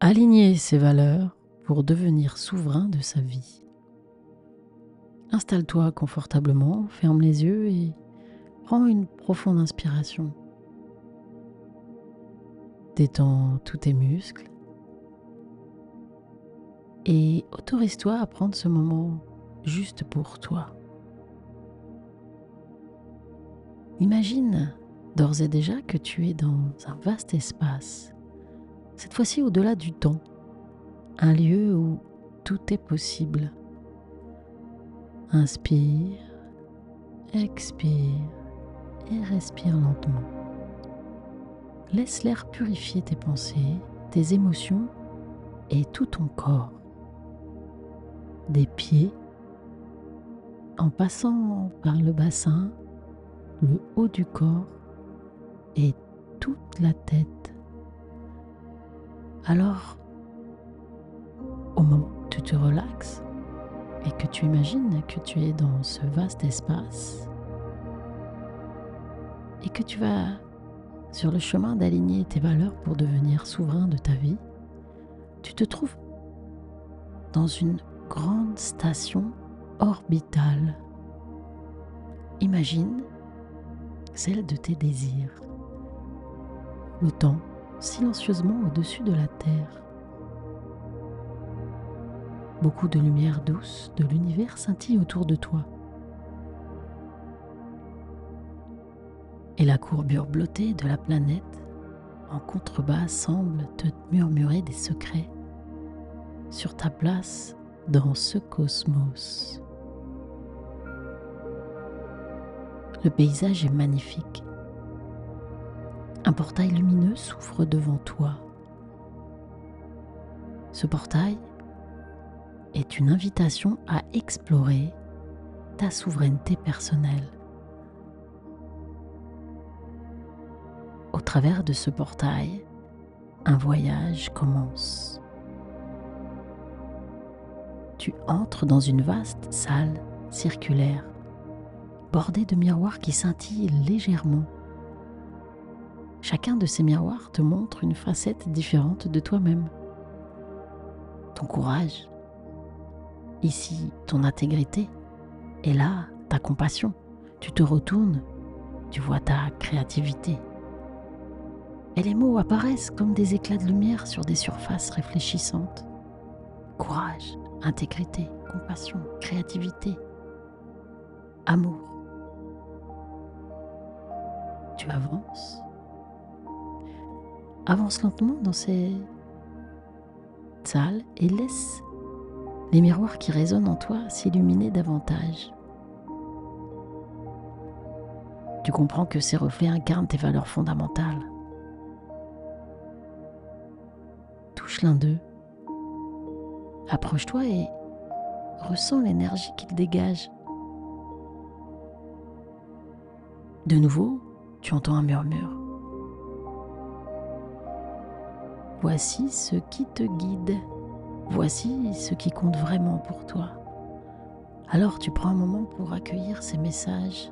aligner ses valeurs pour devenir souverain de sa vie. Installe-toi confortablement, ferme les yeux et prends une profonde inspiration. Détends tous tes muscles et autorise-toi à prendre ce moment juste pour toi. Imagine d'ores et déjà que tu es dans un vaste espace, cette fois-ci au-delà du temps, un lieu où tout est possible. Inspire, expire et respire lentement. Laisse l'air purifier tes pensées, tes émotions et tout ton corps. Des pieds, en passant par le bassin, le haut du corps et toute la tête. Alors, au moment où tu te relaxes et que tu imagines que tu es dans ce vaste espace et que tu vas sur le chemin d'aligner tes valeurs pour devenir souverain de ta vie, tu te trouves dans une grande station orbitale. Imagine celle de tes désirs, flottant silencieusement au-dessus de la terre. Beaucoup de lumière douce de l'univers scintille autour de toi. Et la courbure bleutée de la planète en contrebas semble te murmurer des secrets sur ta place dans ce cosmos. Le paysage est magnifique. Un portail lumineux s'ouvre devant toi. Ce portail est une invitation à explorer ta souveraineté personnelle. Au travers de ce portail, un voyage commence. Tu entres dans une vaste salle circulaire, bordée de miroirs qui scintillent légèrement. Chacun de ces miroirs te montre une facette différente de toi-même. Ton courage, ici ton intégrité, et là ta compassion. Tu te retournes, tu vois ta créativité. Et les mots apparaissent comme des éclats de lumière sur des surfaces réfléchissantes. Courage, intégrité, compassion, créativité, amour. Tu avances. Avance lentement dans ces salles et laisse les miroirs qui résonnent en toi s'illuminer davantage. Tu comprends que ces reflets incarnent tes valeurs fondamentales. Touche l'un d'eux. Approche-toi et ressens l'énergie qu'il dégage. De nouveau, tu entends un murmure. Voici ce qui te guide. Voici ce qui compte vraiment pour toi. Alors tu prends un moment pour accueillir ces messages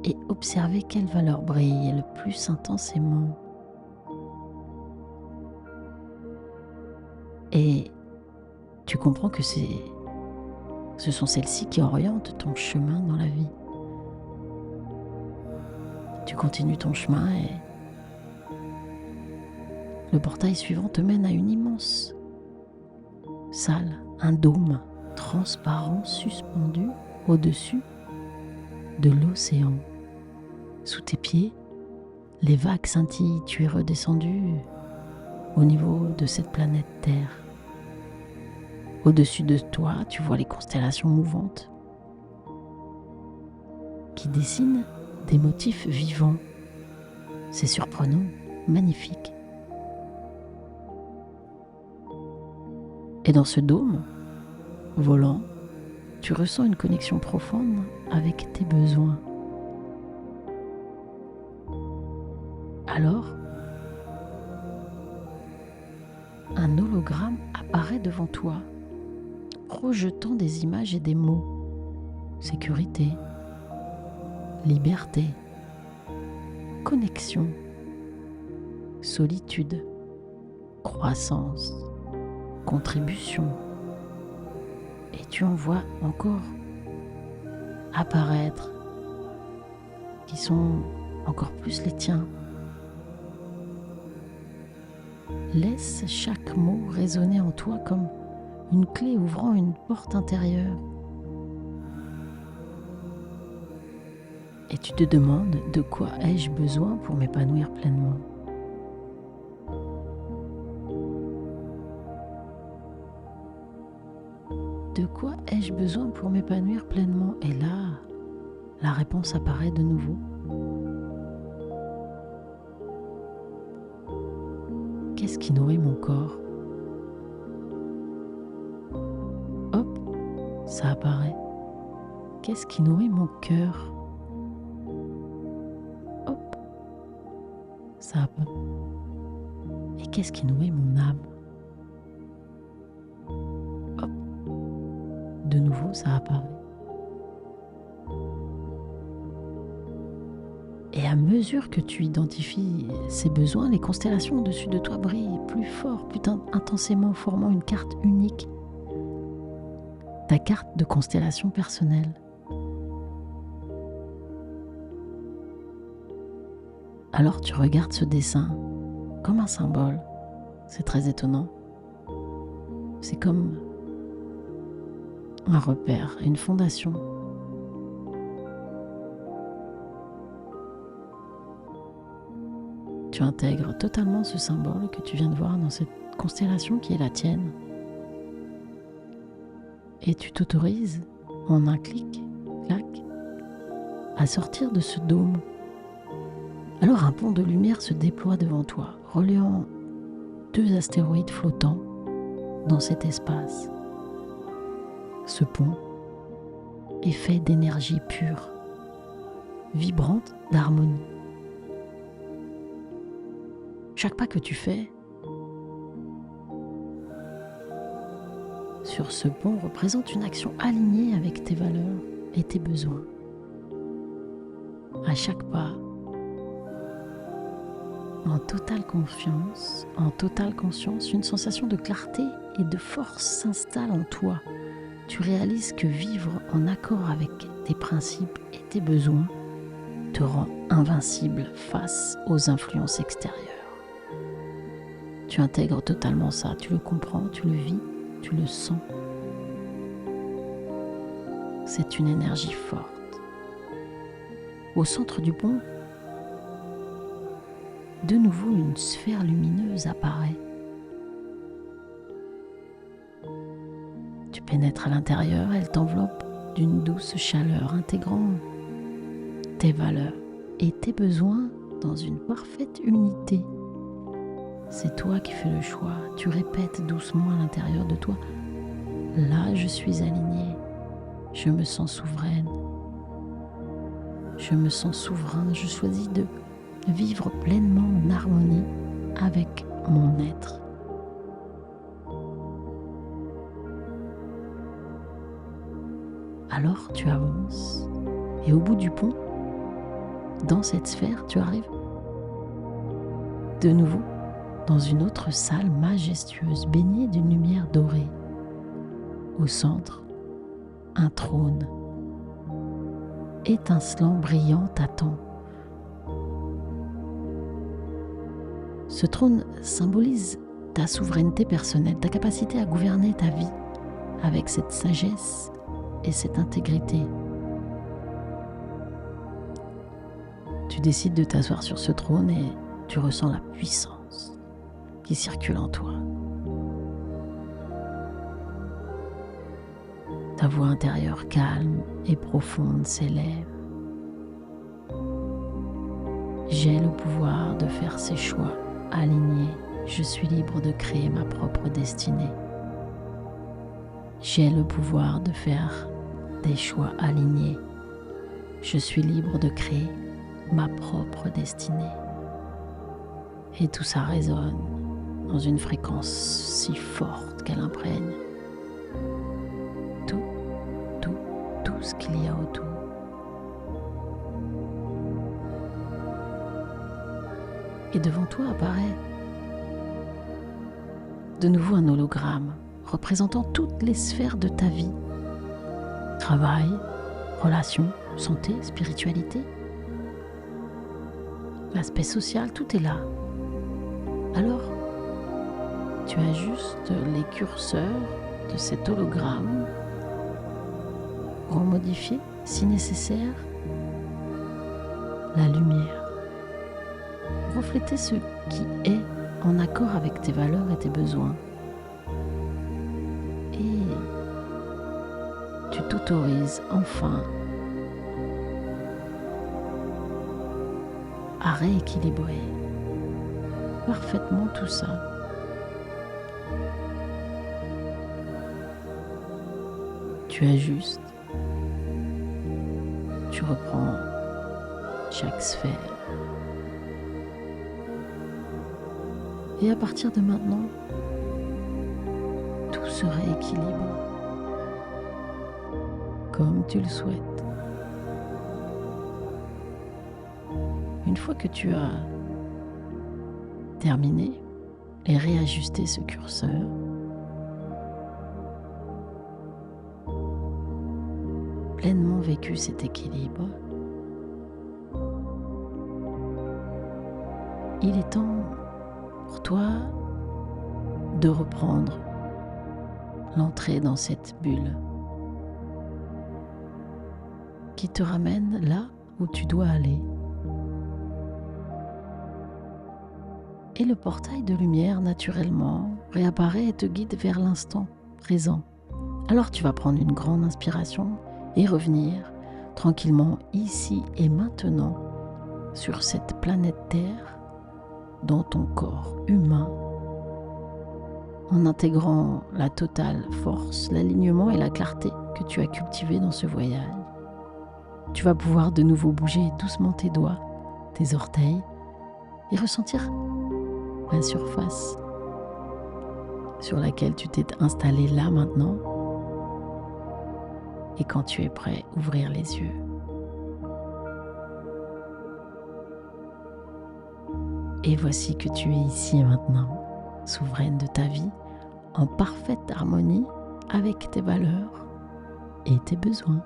et observer quelle valeur brille le plus intensément. Et tu comprends que ce sont celles-ci qui orientent ton chemin dans la vie. Tu continues ton chemin et le portail suivant te mène à une immense salle, un dôme transparent suspendu au-dessus de l'océan. Sous tes pieds, les vagues scintillent. Tu es redescendu au niveau de cette planète Terre. Au-dessus de toi, tu vois les constellations mouvantes qui dessinent des motifs vivants. C'est surprenant, magnifique. Et dans ce dôme, volant, tu ressens une connexion profonde avec tes besoins. Alors, un hologramme apparaît devant toi, projetant des images et des mots. Sécurité, liberté, connexion, solitude, croissance, contribution. Et tu en vois encore apparaître qui sont encore plus les tiens. Laisse chaque mot résonner en toi comme une clé ouvrant une porte intérieure. Et tu te demandes de quoi ai-je besoin pour m'épanouir pleinement. De quoi ai-je besoin pour m'épanouir pleinement? Et là, la réponse apparaît de nouveau. Qu'est-ce qui nourrit mon corps? Hop, ça apparaît. Qu'est-ce qui nourrit mon cœur? Hop, ça apparaît. Et qu'est-ce qui nourrit mon âme? Hop, de nouveau ça apparaît. Et à mesure que tu identifies ces besoins, les constellations au-dessus de toi brillent plus fort, plus intensément, formant une carte unique. Ta carte de constellation personnelle. Alors tu regardes ce dessin comme un symbole. C'est très étonnant. C'est comme un repère, une fondation. Tu intègres totalement ce symbole que tu viens de voir dans cette constellation qui est la tienne. Et tu t'autorises, en un clic, clac, à sortir de ce dôme. Alors un pont de lumière se déploie devant toi, reliant 2 astéroïdes flottants dans cet espace. Ce pont est fait d'énergie pure, vibrante d'harmonie. Chaque pas que tu fais sur ce pont représente une action alignée avec tes valeurs et tes besoins. À chaque pas, en totale confiance, en totale conscience, une sensation de clarté et de force s'installe en toi. Tu réalises que vivre en accord avec tes principes et tes besoins te rend invincible face aux influences extérieures. Tu intègres totalement ça, tu le comprends, tu le vis, tu le sens. C'est une énergie forte. Au centre du pont, de nouveau une sphère lumineuse apparaît. Tu pénètres à l'intérieur, elle t'enveloppe d'une douce chaleur intégrant tes valeurs et tes besoins dans une parfaite unité. C'est toi qui fais le choix. Tu répètes doucement à l'intérieur de toi. Là, je suis alignée. Je me sens souveraine. Je me sens souverain. Je choisis de vivre pleinement en harmonie avec mon être. Alors tu avances et au bout du pont, dans cette sphère, tu arrives de nouveau dans une autre salle majestueuse, baignée d'une lumière dorée. Au centre, un trône, étincelant, brillant, t'attend. Ce trône symbolise ta souveraineté personnelle, ta capacité à gouverner ta vie avec cette sagesse et cette intégrité. Tu décides de t'asseoir sur ce trône et tu ressens la puissance qui circule en toi. Ta voix intérieure calme et profonde s'élève. J'ai le pouvoir de faire ces choix alignés. Je suis libre de créer ma propre destinée. J'ai le pouvoir de faire des choix alignés. Je suis libre de créer ma propre destinée. Et tout ça résonne dans une fréquence si forte qu'elle imprègne tout ce qu'il y a autour. Et devant toi apparaît de nouveau un hologramme représentant toutes les sphères de ta vie. Travail, relations, santé, spiritualité. L'aspect social, tout est là. Alors, tu ajustes les curseurs de cet hologramme pour en modifier, si nécessaire, la lumière. Refléter ce qui est en accord avec tes valeurs et tes besoins. Et tu t'autorises enfin à rééquilibrer parfaitement tout ça. Tu ajustes, tu reprends chaque sphère. Et à partir de maintenant, tout se rééquilibre comme tu le souhaites. Une fois que tu as terminé et réajusté ce curseur, pleinement vécu cet équilibre, il est temps pour toi de reprendre l'entrée dans cette bulle qui te ramène là où tu dois aller. Et le portail de lumière, naturellement, réapparaît et te guide vers l'instant présent. Alors tu vas prendre une grande inspiration et revenir tranquillement ici et maintenant sur cette planète Terre, dans ton corps humain, en intégrant la totale force, l'alignement et la clarté que tu as cultivés dans ce voyage. Tu vas pouvoir de nouveau bouger doucement tes doigts, tes orteils et ressentir la surface sur laquelle tu t'es installé là maintenant. Et quand tu es prêt, ouvrir les yeux. Et voici que tu es ici et maintenant, souveraine de ta vie, en parfaite harmonie avec tes valeurs et tes besoins.